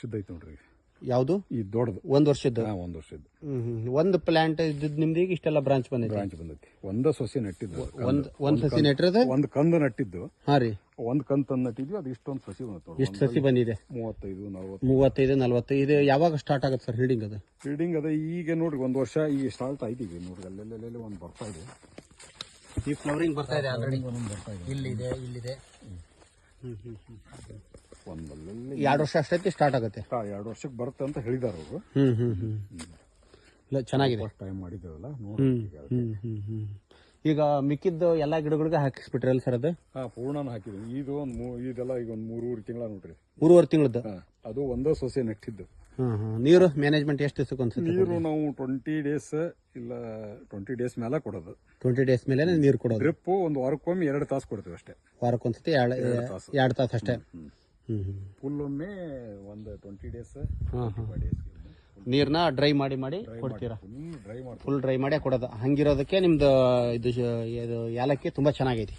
ಶುದ್ಧ ಐತೆ ನೋಡ್ರಿ. ಯಾವುದು ಈ ದೊಡ್ಡದು 1 ವರ್ಷದ್ದು? 1 ವರ್ಷದ್ದು. ಒಂದು ಪ್ಲಾಂಟ್ ಇದ್ದದ್ದು ನಿಮ್ದು ಈಗ ಇಷ್ಟೆಲ್ಲ ಬ್ರಾಂಚ್ ಬಂದೈತಿ? ಬ್ರಾಂಚ್ ಬಂದೈತಿ. ಒಂದ ಸೊಸೆ ನಟ್ಟಿದ್ದು, ಒಂದ್ ಸಸಿ ನೆಟ್ಟಿರೋದು? ಒಂದು ಕಂದು ನಟ್ಟಿದ್ದು. ಹಾ ರೀ, ಒಂದು ಕಂದು ತಂದು ನಟ್ಟಿದ್ವಿ. ಅದು ಇಷ್ಟೊಂದು ಸಸಿ ಬಂದೈತೆ. ಎಷ್ಟು ಸಸಿ ಬಂದಿದೆ? 35, 40. ಇದು ಯಾವಾಗ ಸ್ಟಾರ್ಟ್ ಆಗುತ್ತೆ ಸರ್ ಹೀಲ್ಡಿಂಗ್? ಅದು ಫೀಲ್ಡಿಂಗ್ ಅದ ಈಗ ನೋಡ್ರಿ 1 ವರ್ಷ ಈಗ ಸ್ಟಾರ್ಟ್ ಆಯ್ತು. ಈಗ ನೋಡ್ರಿ ಅಲ್ಲೆಲ್ಲೆಲ್ಲ ಒಂದು ಬರ್ತಾ ಇದೆ. ಈ ಫ್ಲವರಿಂಗ್ ಬರ್ತಾ ಇದೆ ಆಲ್ರೆಡಿ. ಬರ್ತಾ ಇದೆ. ಇಲ್ಲಿದೆ. ಒಂದಲ್ಲೇ 2 ವರ್ಷ ಅಷ್ಟೈತಿ ಸ್ಟಾರ್ಟ್ ಆಗುತ್ತೆ. 2 ವರ್ಷಕ್ಕೆ ಬರುತ್ತೆ ಅಂತ ಹೇಳಿದಾರ ಅವರು. ಇಲ್ಲ ಚೆನ್ನಾಗಿದೆ. ಫಸ್ಟ್ ಟೈಮ್ ಮಾಡಿದ್ದೇವಲ್ಲ ನೋಡಿ. ಈಗ ಮಿಕ್ಕಿದ್ದು ಎಲ್ಲಾ ಗಿಡಗಳಿಗೆ ಹಾಕಿಸ್ಬಿಟ್ರಲ್ಲ ಸರ್? ಅದು ಪೂರ್ಣ ಹಾಕಿದ್ವಿ. ಇದು ಇದೆಲ್ಲ ಈಗ ಒಂದು 3 ತಿಂಗಳ ನೋಡ್ರಿ. 3.5 ತಿಂಗಳದ್ದು. ಅದು ಒಂದೇ ಸೊಸೆ ನೆಟ್ಟಿದ್ದು. ನೀರು ಮ್ಯಾನೇಜ್ಮೆಂಟ್ ಎಷ್ಟು ದಿವಸಕ್ಕೆ ಅನ್ಸುತ್ತೆ? ನೀರು ನಾವು 20 ಡೇಸ್ ಇಲ್ಲ 20 ಡೇಸ್ ಮೇಲೆ ಕೊಡೋದು. 20 ಡೇಸ್ ಮೇಲೆ ನೀರು ಕೊಡೋದು. ಡ್ರಿಪ್ ಒಂದು ವಾರಕ್ಕೊಮ್ಮೆ 2 ತಾಸು ಕೊಡ್ತೀವಿ ಅಷ್ಟೇ. ವಾರಕ್ಕೊಂದ್ಸತಿ 2 ತಾಸು ಅಷ್ಟೇ. ಫುಲ್ ಒಮ್ಮೆ ಒಂದು 20 ಡೇಸ್ ನೀರ್ನ ಡ್ರೈ ಮಾಡಿ ಕೊಡ್ತೀರಾ? ಡ್ರೈ ಮಾಡಿ ಫುಲ್ ಡ್ರೈ ಮಾಡಿ ಕೊಡೋದು. ಹಂಗಿರೋದಕ್ಕೆ ನಿಮ್ದು ಇದು ಏಲಕ್ಕಿ ತುಂಬಾ ಚೆನ್ನಾಗೈತಿ.